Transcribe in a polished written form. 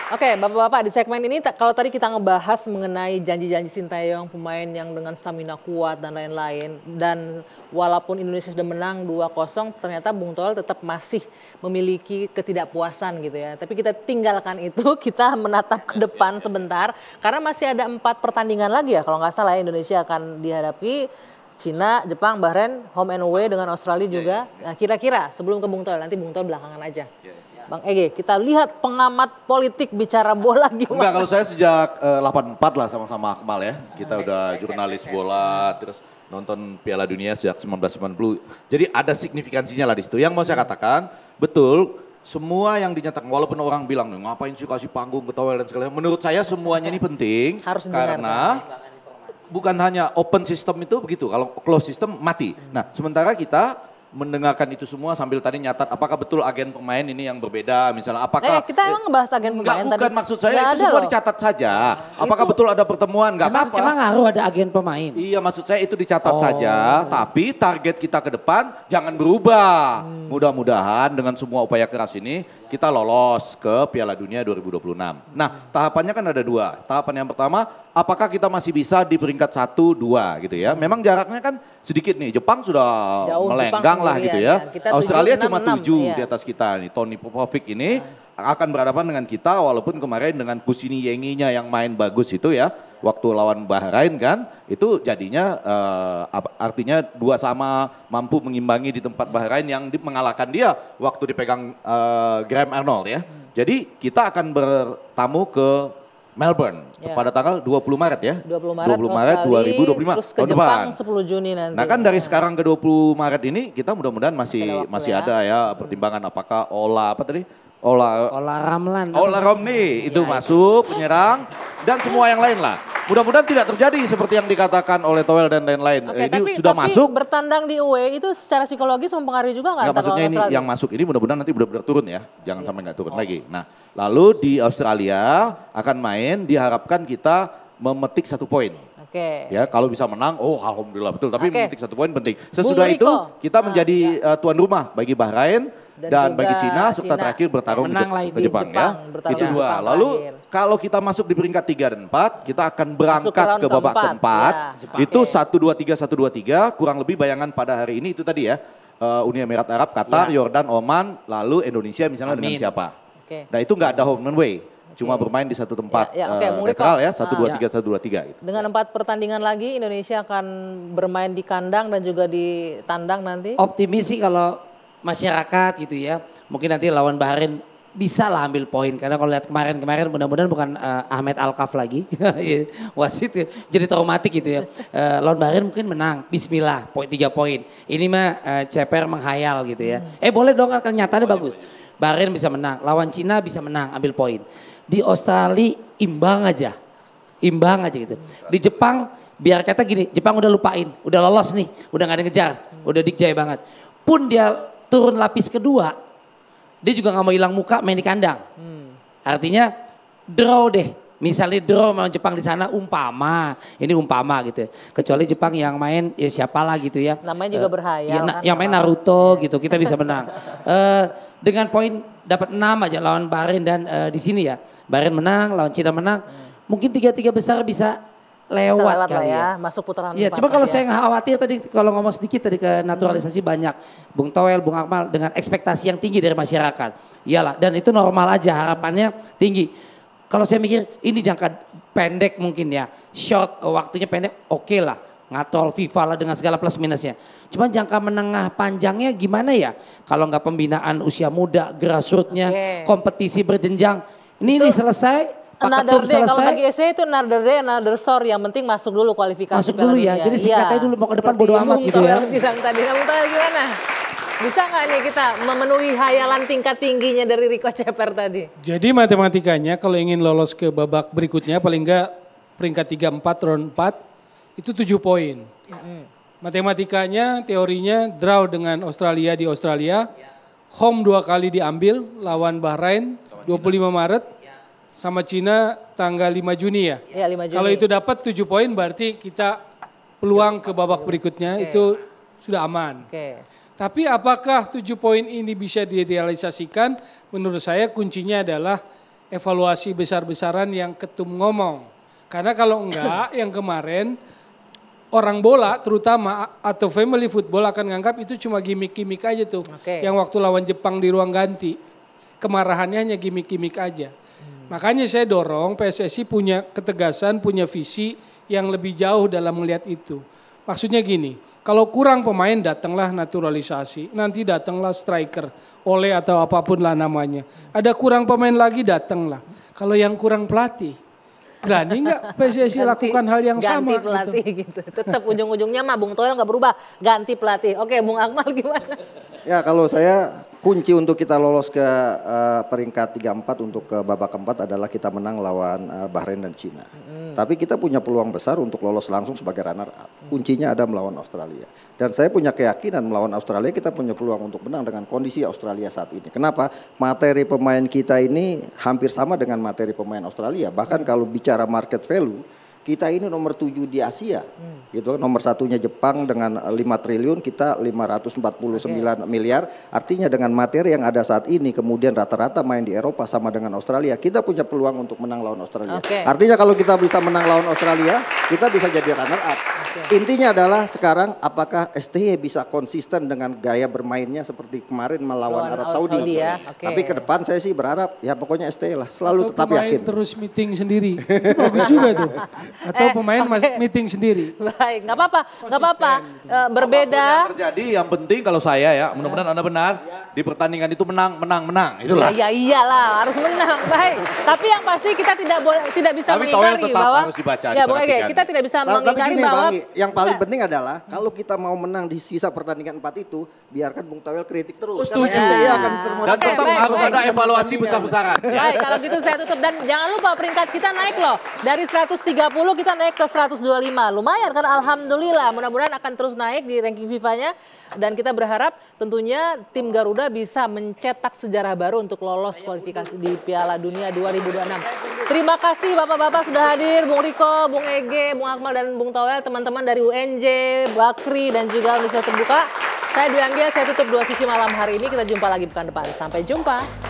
Oke, Bapak-bapak di segmen ini kalau tadi kita ngebahas mengenai janji-janji Sinteyong, pemain yang dengan stamina kuat dan lain-lain. Dan walaupun Indonesia sudah menang 2-0, ternyata Bung Toel tetap masih memiliki ketidakpuasan gitu ya. Tapi kita tinggalkan itu, kita menatap ke depan sebentar. Karena masih ada 4 pertandingan lagi ya, kalau nggak salah ya, Indonesia akan dihadapi Cina, Jepang, Bahrain, home and away dengan Australia juga. Nah, kira-kira sebelum ke Bung Toel, nanti Bung Toel belakangan aja. Bang Ege, kita lihat pengamat politik bicara bola gimana? Enggak, kalau saya sejak 84 lah sama-sama Akmal ya. Kita udah jurnalis bola, terus nonton Piala Dunia sejak 1990. Jadi ada signifikansinya lah di situ. Yang mau saya katakan, betul semua yang dinyatakan, walaupun orang bilang ngapain sih kasih panggung ke Toel dan segala, menurut saya semuanya ini penting. Harus karena bukan hanya open system itu begitu, kalau close system mati. Nah sementara kita mendengarkan itu semua sambil tadi nyatat apakah betul agen pemain ini yang berbeda misalnya apakah kita emang ngebahas agen pemain bukan tadi. Maksud saya itu semua dicatat saja apakah betul ada pertemuan nggak apa-apa emang harus ada agen pemain iya maksud saya itu dicatat saja tapi target kita ke depan jangan berubah mudah-mudahan dengan semua upaya keras ini kita lolos ke Piala Dunia 2026 nah tahapannya kan ada 2 tahapan yang pertama apakah kita masih bisa di peringkat 1-2 gitu ya memang jaraknya kan sedikit nih Jepang sudah jauh, melenggang lah gitu ya. Australia 7, cuma 7 iya. di atas kita nih. Tony Popovic ini akan berhadapan dengan kita walaupun kemarin dengan Kusini Yenginya yang main bagus itu ya. Waktu lawan Bahrain kan itu jadinya artinya 2-2 mampu mengimbangi di tempat Bahrain yang mengalahkan dia waktu dipegang Graham Arnold ya. Jadi kita akan bertamu ke Melbourne pada tanggal 20 Maret ya. 20 Maret 2025 terus ke Jepang 10 Juni nanti. Nah kan dari sekarang ke 20 Maret ini kita mudah-mudahan masih ada ya pertimbangan apakah Ola Ramlan. Ola Romney itu masuk penyerang dan semua yang lain lah. Mudah-mudahan tidak terjadi seperti yang dikatakan oleh Toel dan lain-lain. Ini sudah masuk. Bertandang di away itu secara psikologis mempengaruhi juga nggak? Maksudnya ini yang masuk ini mudah-mudahan nanti benar-benar turun ya. Jangan sampai nggak turun lagi. Nah lalu di Australia akan main diharapkan kita memetik 1 poin. Ya kalau bisa menang, alhamdulillah betul. Tapi memetik 1 poin penting. Sesudah itu kita menjadi tuan rumah bagi Bahrain dan bagi Cina serta terakhir bertarung ke Jepang ya. Itu 2. Lalu kalau kita masuk di peringkat 3 dan 4, kita akan berangkat ke babak keempat. Itu 1-2-3 kurang lebih bayangan pada hari ini itu tadi ya. Uni Emirat Arab, Qatar, Yordan, Oman, lalu Indonesia misalnya dengan siapa. Nah itu nggak ada home and away. Cuma bermain di satu tempat netral ya, 1-2-3 gitu. Dengan 4 pertandingan lagi Indonesia akan bermain di kandang dan juga di tandang nanti. Optimis sih kalau masyarakat gitu ya, mungkin nanti lawan Bahrain bisa lah ambil poin. Karena kalau lihat kemarin mudah-mudahan bukan Ahmed Alkaf lagi, wasit jadi traumatik gitu ya. Lawan Bahrain mungkin menang, bismillah 3 poin. Ini mah ceper menghayal gitu ya. Boleh dong kan nyatanya bagus. Bahrain bisa menang, lawan Cina bisa menang, ambil poin. Di Australia imbang aja gitu. Di Jepang biar kata gini, Jepang udah lupain, udah lolos nih, udah gak ada ngejar, udah dikjaya banget. Pun dia turun lapis kedua, dia juga gak mau hilang muka main di kandang. Artinya draw deh, misalnya draw sama Jepang di sana ini umpama gitu. Kecuali Jepang yang main ya siapalah gitu ya. Namanya juga berhayal. Yang main Naruto gitu, kita bisa menang. Dengan poin dapat 6 aja lawan Bahrain dan di sini ya. Bahrain menang, lawan Cina menang. Mungkin 3 besar bisa lewat kali ya. Masuk putaran 4. Ya, cuma kalau saya khawatir tadi kalau ngomong sedikit tadi ke naturalisasi banyak. Bung Toel, Bung Akmal dengan ekspektasi yang tinggi dari masyarakat. Iyalah, dan itu normal aja harapannya tinggi. Kalau saya mikir ini jangka pendek mungkin ya. Short waktunya pendek oke lah. Ngatol FIFA lah dengan segala plus minusnya. Cuma jangka menengah panjangnya gimana ya? Kalau nggak pembinaan usia muda, grassrootsnya, kompetisi berjenjang. Ini selesai, another day, kalau bagi saya itu another day, another story. Yang penting masuk dulu kualifikasi. Masuk dulu ya, jadi singkatnya dulu mau ke depan bodo amat gitu ya. Tadi kamu tahu gimana? Bisa nggak nih kita memenuhi hayalan tingkat tingginya dari Rico Ceper tadi? Jadi matematikanya kalau ingin lolos ke babak berikutnya paling nggak peringkat 3-4, round 4 itu 7 poin. Matematikanya, teorinya draw dengan Australia di Australia. Home 2 kali diambil lawan Bahrain 25 Maret. Sama Cina tanggal 5 Juni ya. Iya 5 Juni. Kalau itu dapat 7 poin berarti kita peluang ke babak berikutnya itu sudah aman. Tapi apakah 7 poin ini bisa direalisasikan? Menurut saya kuncinya adalah evaluasi besar-besaran yang ketum ngomong. Karena kalau enggak yang kemarin orang bola terutama atau family football akan nganggap itu cuma gimmick-gimmick aja tuh. Yang waktu lawan Jepang di ruang ganti. Kemarahannya hanya gimmick-gimmick aja. Makanya saya dorong PSSI punya ketegasan, punya visi yang lebih jauh dalam melihat itu. Maksudnya gini, kalau kurang pemain datanglah naturalisasi, nanti datanglah striker, oleh atau apapun lah namanya. Ada kurang pemain lagi datanglah. Kalau yang kurang pelatih, berani nggak PSSI lakukan hal yang sama? Ganti pelatih gitu. Tetap ujung-ujungnya mah Bung Toel nggak berubah, ganti pelatih. Oke, Bung Akmal gimana? Ya kalau saya kunci untuk kita lolos ke peringkat 3-4 untuk ke babak keempat adalah kita menang lawan Bahrain dan Cina. Tapi kita punya peluang besar untuk lolos langsung sebagai runner up. Kuncinya ada melawan Australia. Dan saya punya keyakinan melawan Australia kita punya peluang untuk menang dengan kondisi Australia saat ini. Kenapa? Materi pemain kita ini hampir sama dengan materi pemain Australia. Bahkan kalau bicara market value, kita ini nomor 7 di Asia. Gitu, nomor satunya Jepang dengan 5 triliun, kita 549 miliar. Artinya dengan materi yang ada saat ini, kemudian rata-rata main di Eropa sama dengan Australia, kita punya peluang untuk menang lawan Australia. Artinya kalau kita bisa menang lawan Australia, kita bisa jadi runner up. Intinya adalah sekarang apakah STY bisa konsisten dengan gaya bermainnya seperti kemarin melawan Arab Saudi. Tapi ke depan saya sih berharap ya pokoknya STY lah, selalu tetap yakin. Terus meeting sendiri, bagus juga tuh. Atau pemain meeting sendiri. Baik, nggak apa-apa, berbeda. Yang terjadi yang penting kalau saya ya, mudah-mudahan Anda benar, di pertandingan itu menang, itulah. Ya iyalah, harus menang, baik. Tapi yang pasti kita tidak bisa mengingkari bahwa harus dibaca, ya, kita tidak bisa mengingkari bahwa yang paling penting adalah kalau kita mau menang di sisa pertandingan 4 itu, biarkan Bung Towel kritik terus. Setuju. Dan tetap harus ada evaluasi besar-besaran. Baik, kalau gitu saya tutup dan jangan lupa peringkat kita naik loh. Dari 130 kita naik ke 125. Lumayan kan, alhamdulillah. Mudah-mudahan akan terus naik di ranking FIFA-nya. Dan kita berharap tentunya tim Garuda bisa mencetak sejarah baru untuk lolos kualifikasi di Piala Dunia 2026. Terima kasih Bapak-Bapak sudah hadir, Bung Riko, Bung Ege, Bung Akmal dan Bung Towel, teman-teman dari UNJ, Bakri dan juga Universitas Terbuka. Saya Dwi Anggia, saya tutup 2 sisi malam hari ini. Kita jumpa lagi pekan depan. Sampai jumpa.